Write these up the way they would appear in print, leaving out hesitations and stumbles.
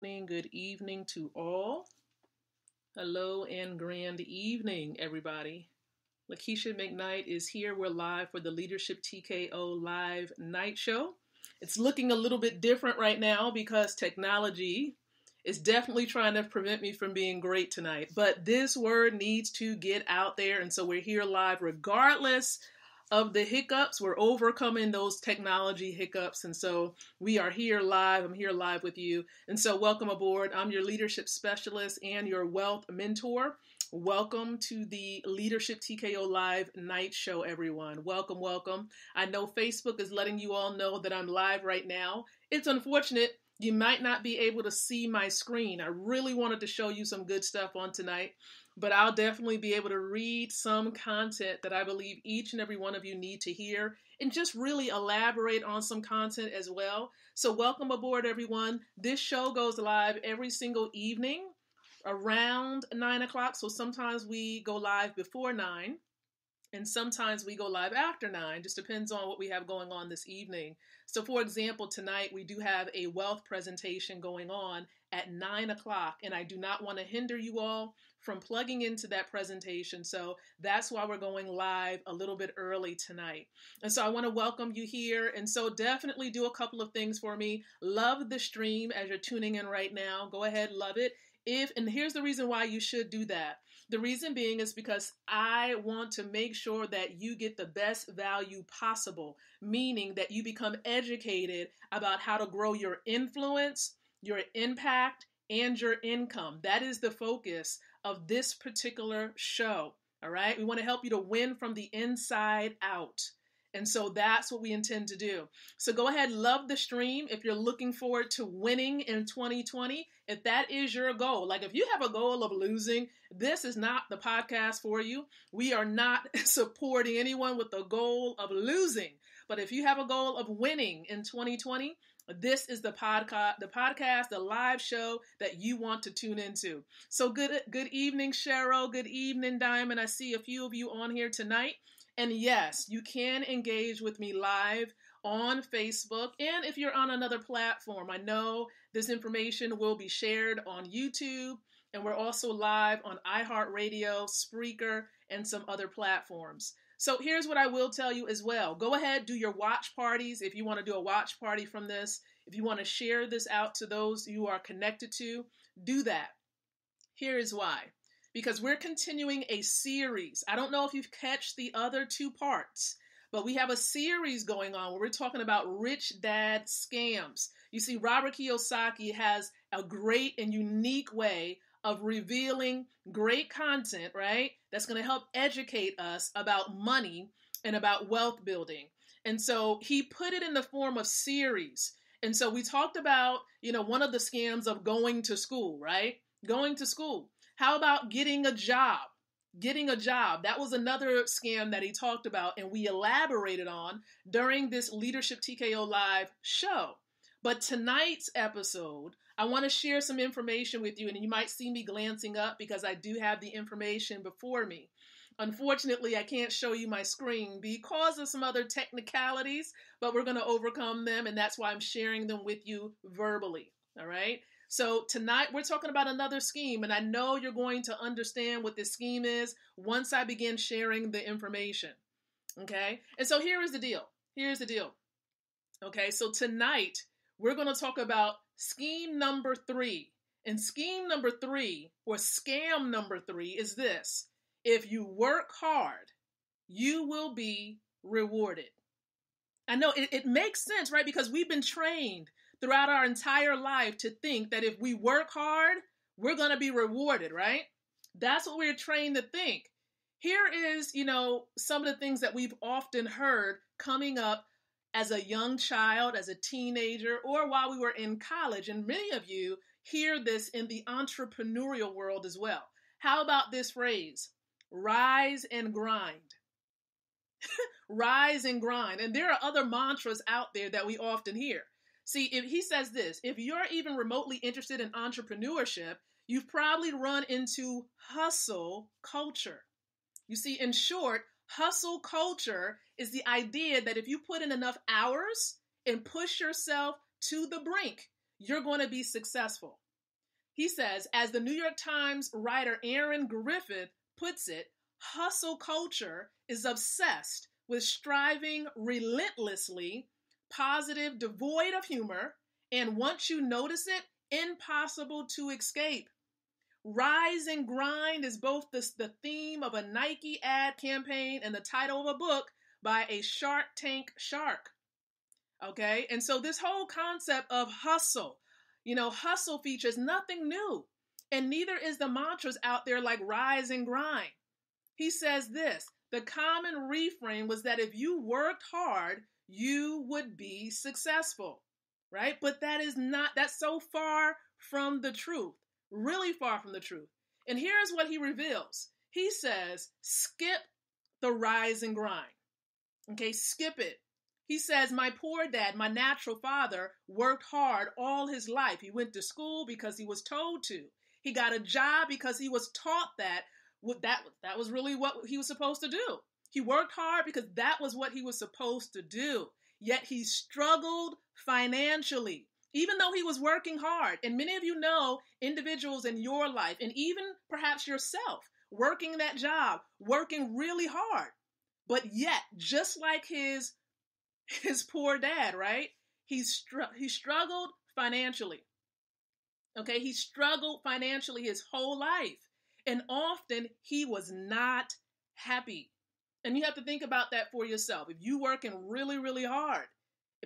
Good evening to all. Hello and grand evening, everybody. Lakeisha McKnight is here. We're live for the Leadership TKO Live Night Show. It's looking a little bit different right now because technology is definitely trying to prevent me from being great tonight. But this word needs to get out there, and so we're here live regardless of the hiccups. We're overcoming those technology hiccups, and so we are here live. I'm here live with you, and so welcome aboard. I'm your leadership specialist and your wealth mentor. Welcome to the Leadership TKO Live Night Show, everyone. Welcome, welcome. I know Facebook is letting you all know that I'm live right now. It's unfortunate you might not be able to see my screen. I really wanted to show you some good stuff on tonight, but I'll definitely be able to read some content that I believe each and every one of you need to hear and just really elaborate on some content as well. So welcome aboard, everyone. This show goes live every single evening around 9 o'clock. So sometimes we go live before 9. And sometimes we go live after 9, just depends on what we have going on this evening. So for example, tonight we do have a wealth presentation going on at 9 o'clock, and I do not want to hinder you all from plugging into that presentation. So that's why we're going live a little bit early tonight. And so I want to welcome you here. And so definitely do a couple of things for me. Love the stream as you're tuning in right now. Go ahead, love it. And here's the reason why you should do that. The reason being is because I want to make sure that you get the best value possible, meaning that you become educated about how to grow your influence, your impact, and your income. That is the focus of this particular show. All right. We want to help you to win from the inside out. And so that's what we intend to do. So go ahead, love the stream if you're looking forward to winning in 2020. If that is your goal, like if you have a goal of losing, this is not the podcast for you. We are not supporting anyone with the goal of losing. But if you have a goal of winning in 2020, this is the podcast, the live show that you want to tune into. So good evening, Cheryl. Good evening, Diamond. I see a few of you on here tonight. And yes, you can engage with me live on Facebook. And if you're on another platform, I know this information will be shared on YouTube. And we're also live on iHeartRadio, Spreaker, and some other platforms. So here's what I will tell you as well. Go ahead, do your watch parties if you want to do a watch party from this. If you want to share this out to those you are connected to, do that. Here is why. Because we're continuing a series. I don't know if you've catch the other two parts, but we have a series going on where we're talking about rich dad scams. You see, Robert Kiyosaki has a great and unique way of revealing great content, right? That's going to help educate us about money and about wealth building. And so he put it in the form of series. And so we talked about, one of the scams of going to school, right? Going to school. How about getting a job? Getting a job. That was another scam that he talked about and we elaborated on during this Leadership TKO Live show. But tonight's episode, I want to share some information with you, and you might see me glancing up because I do have the information before me. Unfortunately, I can't show you my screen because of some other technicalities, but we're going to overcome them, and that's why I'm sharing them with you verbally. All right? So tonight we're talking about another scheme, and I know you're going to understand what this scheme is once I begin sharing the information. Okay? And so here is the deal. Here's the deal. Okay, so tonight we're going to talk about scheme number 3. And scheme number 3, or scam number 3, is this. If you work hard, you will be rewarded. I know it makes sense, right? Because we've been trained throughout our entire life to think that if we work hard, we're going to be rewarded, right? That's what we're trained to think. Here is, some of the things that we've often heard coming up as a young child, as a teenager, or while we were in college. And many of you hear this in the entrepreneurial world as well. How about this phrase? Rise and grind. Rise and grind. And there are other mantras out there that we often hear. See, if he says this, if you're even remotely interested in entrepreneurship, you've probably run into hustle culture. You see, in short, hustle culture is the idea that if you put in enough hours and push yourself to the brink, you're going to be successful. He says, as the New York Times writer Aaron Griffith puts it, hustle culture is obsessed with striving relentlessly, positive, devoid of humor, and once you notice it, impossible to escape. Rise and grind is both the theme of a Nike ad campaign and the title of a book by a Shark Tank shark. Okay, and so this whole concept of hustle, hustle features nothing new, and neither is the mantras out there like rise and grind. He says this, the common refrain was that if you worked hard, you would be successful, right? But that's so far from the truth, really far from the truth. And here's what he reveals. He says, skip the rise and grind. Okay, skip it. He says, my poor dad, my natural father, worked hard all his life. He went to school because he was told to. He got a job because he was taught that was really what he was supposed to do. He worked hard because that was what he was supposed to do. Yet he struggled financially, even though he was working hard. And many of you know individuals in your life, and even perhaps yourself, working that job, working really hard. But yet, just like his poor dad, right? He struggled financially. Okay, he struggled financially his whole life. And often he was not happy. And you have to think about that for yourself. If you're working really, really hard,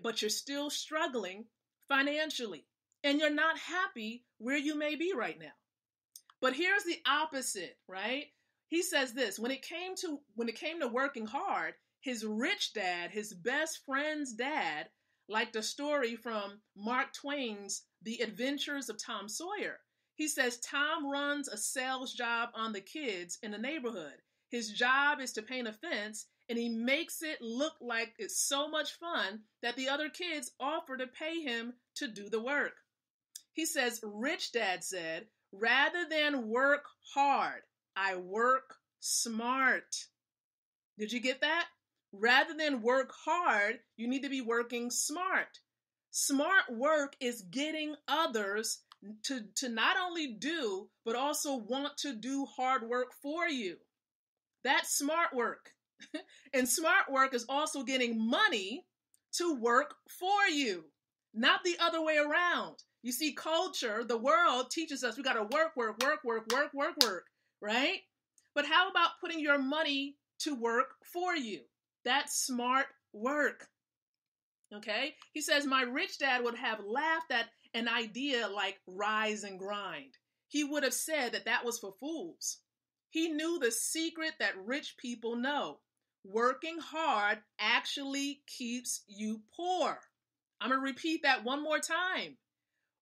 but you're still struggling financially, and you're not happy where you may be right now. But here's the opposite, right? He says this, when it came to working hard, his rich dad, his best friend's dad, liked a story from Mark Twain's The Adventures of Tom Sawyer. He says Tom runs a sales job on the kids in the neighborhood. His job is to paint a fence, and he makes it look like it's so much fun that the other kids offer to pay him to do the work. He says, Rich Dad said, rather than work hard, I work smart. Did you get that? Rather than work hard, you need to be working smart. Smart work is getting others to not only do, but also want to do hard work for you. That's smart work. And smart work is also getting money to work for you, not the other way around. You see, culture, the world teaches us we got to work, right? But how about putting your money to work for you? That's smart work. Okay? He says, my rich dad would have laughed at an idea like rise and grind. He would have said that was for fools. He knew the secret that rich people know. Working hard actually keeps you poor. I'm going to repeat that one more time.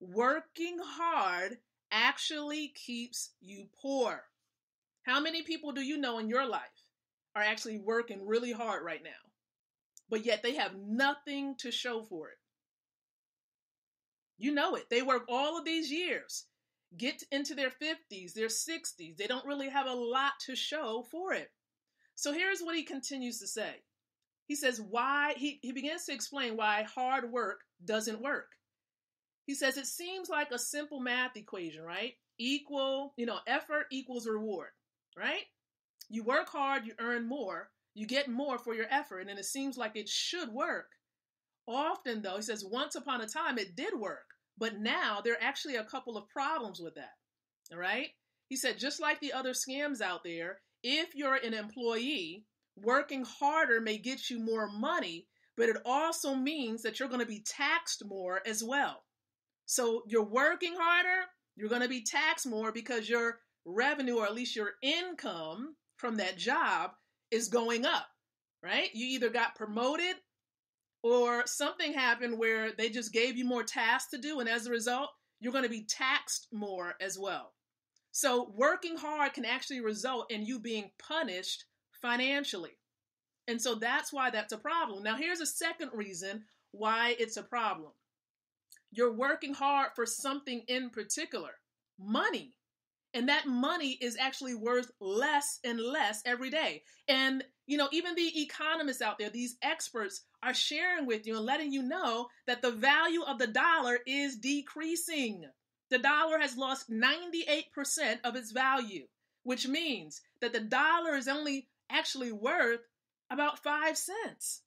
Working hard actually keeps you poor. How many people do you know in your life are actually working really hard right now, but yet they have nothing to show for it? You know it. They work all of these years, get into their 50s, their 60s. They don't really have a lot to show for it. So here's what he continues to say. He says he begins to explain why hard work doesn't work. He says it seems like a simple math equation, right? Effort equals reward, right? You work hard, you earn more, you get more for your effort, and it seems like it should work. Often, though, he says, once upon a time it did work, but now there are actually a couple of problems with that, all right? He said, just like the other scams out there, if you're an employee, working harder may get you more money, but it also means that you're going to be taxed more as well. So you're working harder, you're going to be taxed more because your revenue, or at least your income from that job, is going up, right? You either got promoted or something happened where they just gave you more tasks to do, and as a result, you're going to be taxed more as well. So working hard can actually result in you being punished financially. And so that's why that's a problem. Now, here's a second reason why it's a problem. You're working hard for something in particular, money. And that money is actually worth less and less every day. And, even the economists out there, these experts are sharing with you and letting you know that the value of the dollar is decreasing. The dollar has lost 98% of its value, which means that the dollar is only actually worth about 5 cents.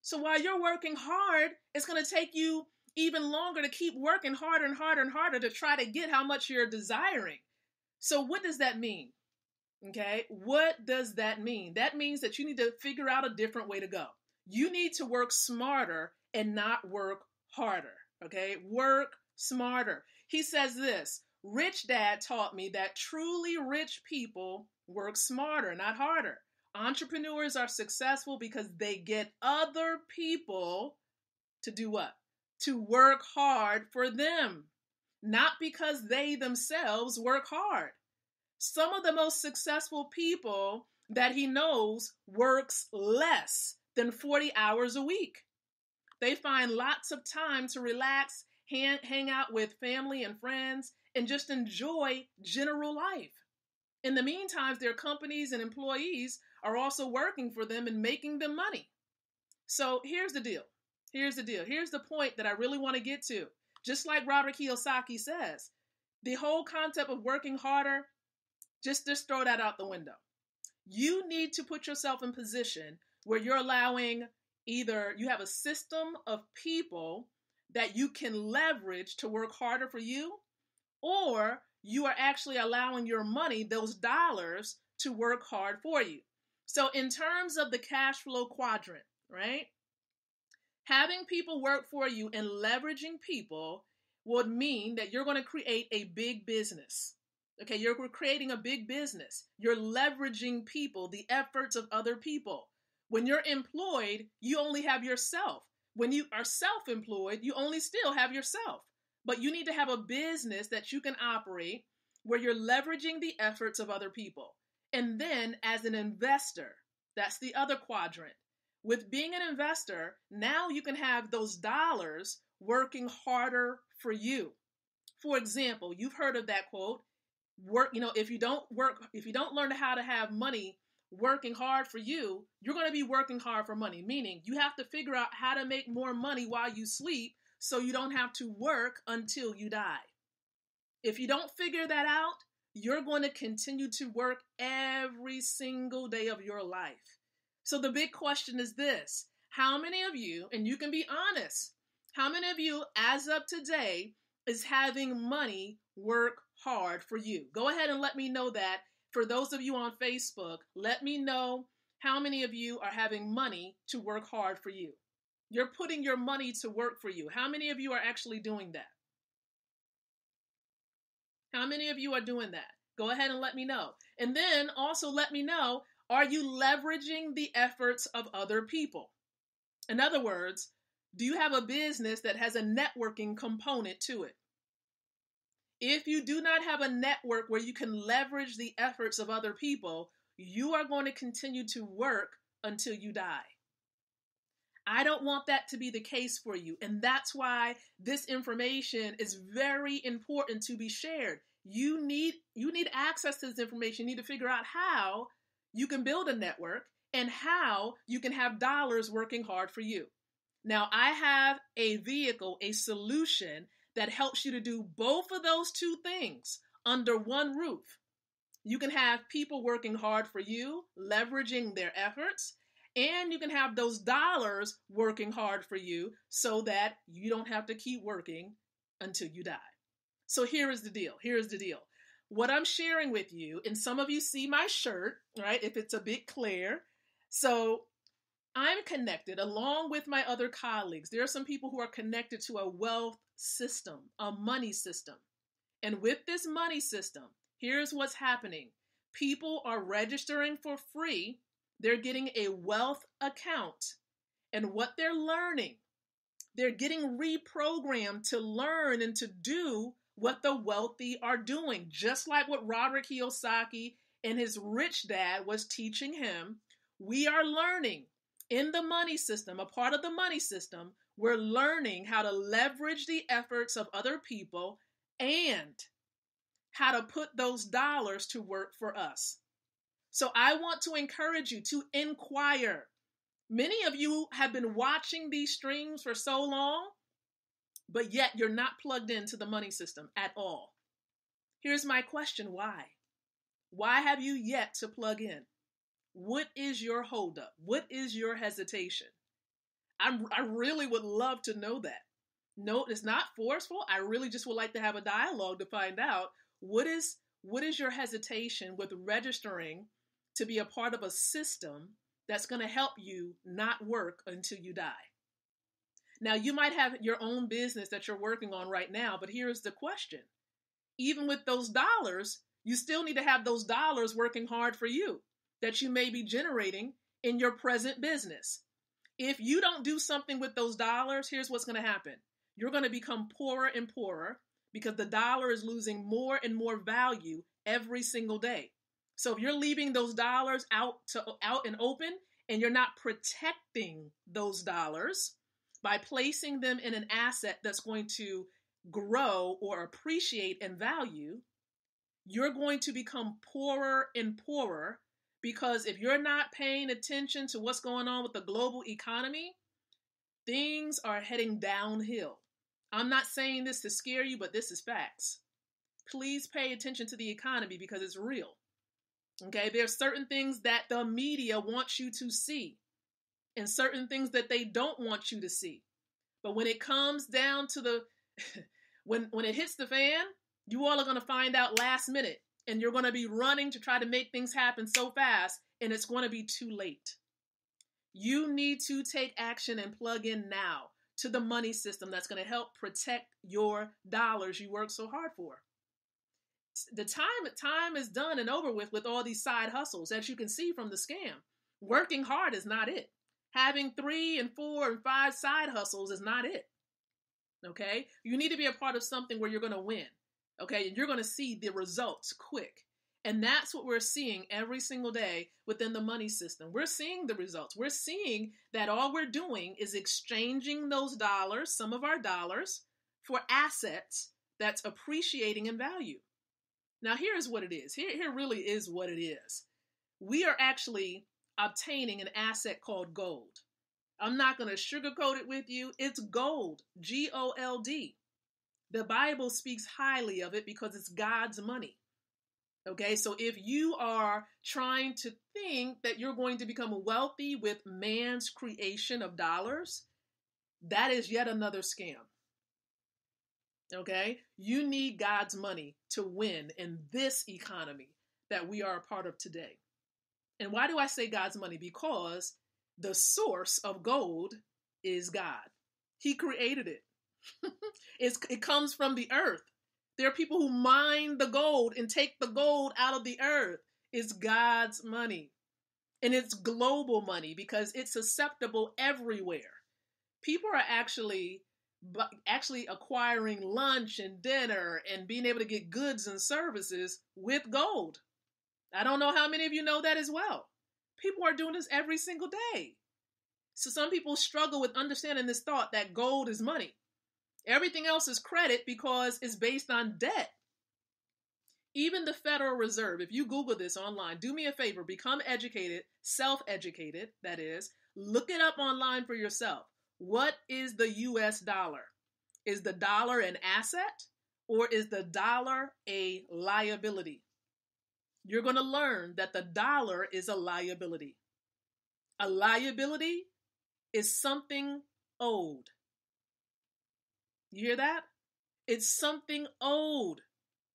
So while you're working hard, it's going to take you even longer to keep working harder and harder and harder to try to get how much you're desiring. So what does that mean? Okay, what does that mean? That means that you need to figure out a different way to go. You need to work smarter and not work harder. Okay, work smarter. He says this, Rich Dad taught me that truly rich people work smarter, not harder. Entrepreneurs are successful because they get other people to do what? To work hard for them, not because they themselves work hard. Some of the most successful people that he knows works less than 40 hours a week. They find lots of time to relax, hang out with family and friends, and just enjoy general life. In the meantime, their companies and employees are also working for them and making them money. So here's the deal. Here's the point that I really want to get to. Just like Robert Kiyosaki says, the whole concept of working harder, just throw that out the window. You need to put yourself in position where you're allowing either you have a system of people that you can leverage to work harder for you, or you are actually allowing your money, those dollars, to work hard for you. So in terms of the cash flow quadrant, right? Having people work for you and leveraging people would mean that you're going to create a big business. Okay, you're creating a big business. You're leveraging people, the efforts of other people. When you're employed, you only have yourself. When you are self-employed, you only still have yourself. But you need to have a business that you can operate where you're leveraging the efforts of other people. And then as an investor, that's the other quadrant. With being an investor, now you can have those dollars working harder for you. For example, you've heard of that quote, if you don't learn how to have money working hard for you, you're going to be working hard for money. Meaning you have to figure out how to make more money while you sleep so you don't have to work until you die. If you don't figure that out, you're going to continue to work every single day of your life. So the big question is this: how many of you, and you can be honest, how many of you as of today is having money work hard for you? Go ahead and let me know that. For those of you on Facebook, let me know how many of you are having money to work hard for you. You're putting your money to work for you. How many of you are actually doing that? How many of you are doing that? Go ahead and let me know. And then also let me know, are you leveraging the efforts of other people? In other words, do you have a business that has a networking component to it? If you do not have a network where you can leverage the efforts of other people, you are going to continue to work until you die. I don't want that to be the case for you. And that's why this information is very important to be shared. You need access to this information. You need to figure out how you can build a network and how you can have dollars working hard for you. Now, I have a vehicle, a solution that helps you to do both of those two things under one roof. You can have people working hard for you, leveraging their efforts, and you can have those dollars working hard for you so that you don't have to keep working until you die. So here is the deal. What I'm sharing with you, and some of you see my shirt, right? If it's a bit clear. So I'm connected along with my other colleagues. There are some people who are connected to a wealth system, a money system. And with this money system, here's what's happening. People are registering for free. They're getting a wealth account. And what they're learning, they're getting reprogrammed to learn and to do what the wealthy are doing. Just like what Robert Kiyosaki and his rich dad was teaching him, we are learning in the money system, a part of the money system, we're learning how to leverage the efforts of other people and how to put those dollars to work for us. So I want to encourage you to inquire. Many of you have been watching these streams for so long but yet you're not plugged into the money system at all. Here's my question. Why? Why have you yet to plug in? What is your holdup? What is your hesitation? I really would love to know that. No, it's not forceful. I really just would like to have a dialogue to find out what is your hesitation with registering to be a part of a system that's going to help you not work until you die. Now, you might have your own business that you're working on right now, but here's the question. Even with those dollars, you still need to have those dollars working hard for you that you may be generating in your present business. If you don't do something with those dollars, here's what's going to happen. You're going to become poorer and poorer because the dollar is losing more and more value every single day. So if you're leaving those dollars out and open and you're not protecting those dollars by placing them in an asset that's going to grow or appreciate in value, you're going to become poorer and poorer, because if you're not paying attention to what's going on with the global economy, things are heading downhill. I'm not saying this to scare you, but this is facts. Please pay attention to the economy because it's real. Okay, there are certain things that the media wants you to see and certain things that they don't want you to see. But when it comes down to the, when it hits the fan, you all are going to find out last minute, and you're going to be running to try to make things happen so fast, and it's going to be too late. You need to take action and plug in now to the money system that's going to help protect your dollars you work so hard for. The time is done and over with all these side hustles, as you can see from the scam. Working hard is not it. Having 3 and 4 and 5 side hustles is not it. Okay? You need to be a part of something where you're going to win. Okay? And you're going to see the results quick. And that's what we're seeing every single day within the money system. We're seeing the results. We're seeing that all we're doing is exchanging those dollars, some of our dollars, for assets that's appreciating in value. Now, here's what it is. Here really is what it is. We are actually obtaining an asset called gold. I'm not going to sugarcoat it with you. It's gold, G-O-L-D. The Bible speaks highly of it because it's God's money. Okay, so if you are trying to think that you're going to become wealthy with man's creation of dollars, that is yet another scam. Okay, you need God's money to win in this economy that we are a part of today. And why do I say God's money? Because the source of gold is God. He created it. It comes from the earth. There are people who mine the gold and take the gold out of the earth. It's God's money. And it's global money because it's acceptable everywhere. People are actually acquiring lunch and dinner and being able to get goods and services with gold. I don't know how many of you know that as well. People are doing this every single day. So some people struggle with understanding this thought that gold is money. Everything else is credit because it's based on debt. Even the Federal Reserve, if you Google this online, do me a favor, become educated, self-educated, that is, look it up online for yourself. What is the US dollar? Is the dollar an asset or is the dollar a liability? You're going to learn that the dollar is a liability. A liability is something owed. You hear that? It's something owed,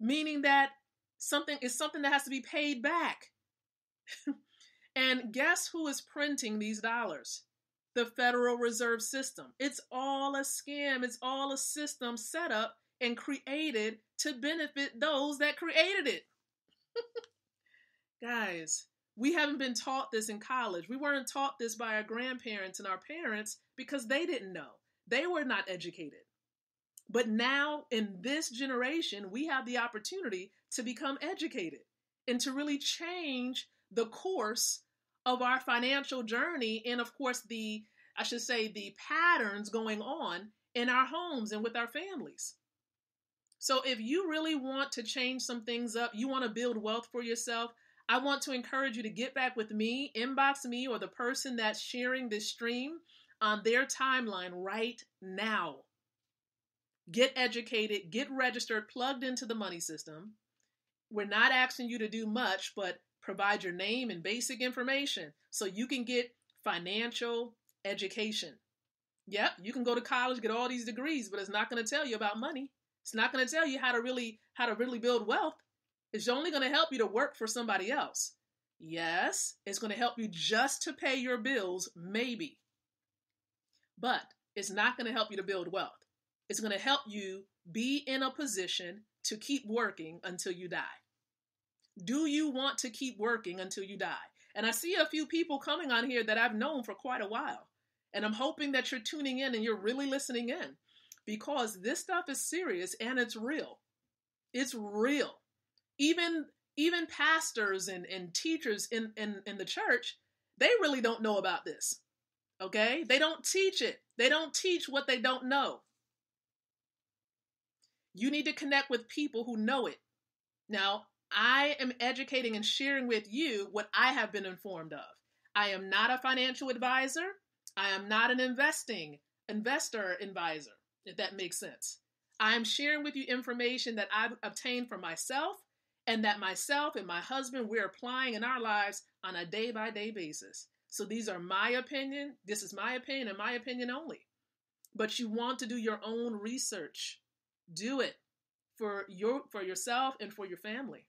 meaning that something that has to be paid back. And guess who is printing these dollars? The Federal Reserve System. It's all a scam. It's all a system set up and created to benefit those that created it. Guys, we haven't been taught this in college. We weren't taught this by our grandparents and our parents because they didn't know. They were not educated. But now in this generation, we have the opportunity to become educated and to really change the course of our financial journey and, of course, the patterns going on in our homes and with our families. So if you really want to change some things up, you want to build wealth for yourself, I want to encourage you to get back with me, inbox me or the person that's sharing this stream on their timeline right now. Get educated, get registered, plugged into the money system. We're not asking you to do much, but provide your name and basic information so you can get financial education. Yep, you can go to college, get all these degrees, but it's not going to tell you about money. It's not going to tell you how to really build wealth. It's only going to help you to work for somebody else. Yes, it's going to help you just to pay your bills, maybe. But it's not going to help you to build wealth. It's going to help you be in a position to keep working until you die. Do you want to keep working until you die? And I see a few people coming on here that I've known for quite a while. And I'm hoping that you're tuning in and you're really listening in, because this stuff is serious and it's real. It's real. Even pastors and teachers in the church, they really don't know about this. Okay? They don't teach it. They don't teach what they don't know. You need to connect with people who know it. Now, I am educating and sharing with you what I have been informed of. I am not a financial advisor. I am not an investor advisor, if that makes sense. I am sharing with you information that I've obtained for myself, and that myself and my husband, we're applying in our lives on a day-by-day basis. So these are my opinion. This is my opinion and my opinion only. But you want to do your own research. Do it for yourself and for your family.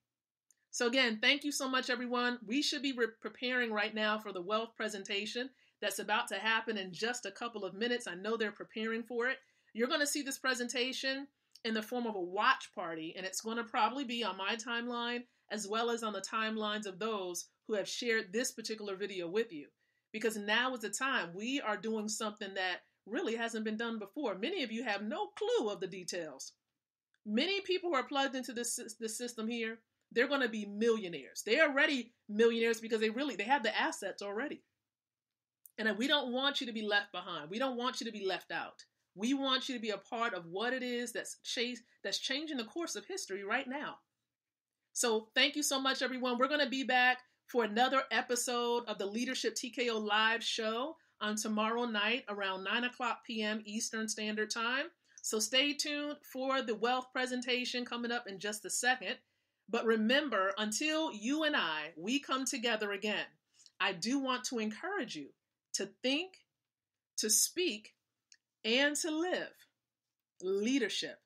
So again, thank you so much, everyone. We should be preparing right now for the wealth presentation that's about to happen in just a couple of minutes. I know they're preparing for it. You're going to see this presentation in the form of a watch party, and it's going to probably be on my timeline as well as on the timelines of those who have shared this particular video with you. Because now is the time. We are doing something that really hasn't been done before. Many of you have no clue of the details. Many people who are plugged into this system here, they're going to be millionaires. They're already millionaires because they have the assets already. And we don't want you to be left behind. We don't want you to be left out. We want you to be a part of what it is that's changing the course of history right now. So thank you so much, everyone. We're going to be back for another episode of the Leadership TKO live show on tomorrow night around 9:00 p.m. Eastern Standard Time. So stay tuned for the wealth presentation coming up in just a second. But remember, until you and we come together again, I do want to encourage you to think, to speak, and to live leadership.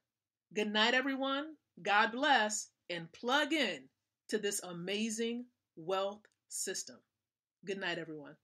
Good night, everyone. God bless, and plug in to this amazing wealth system. Good night, everyone.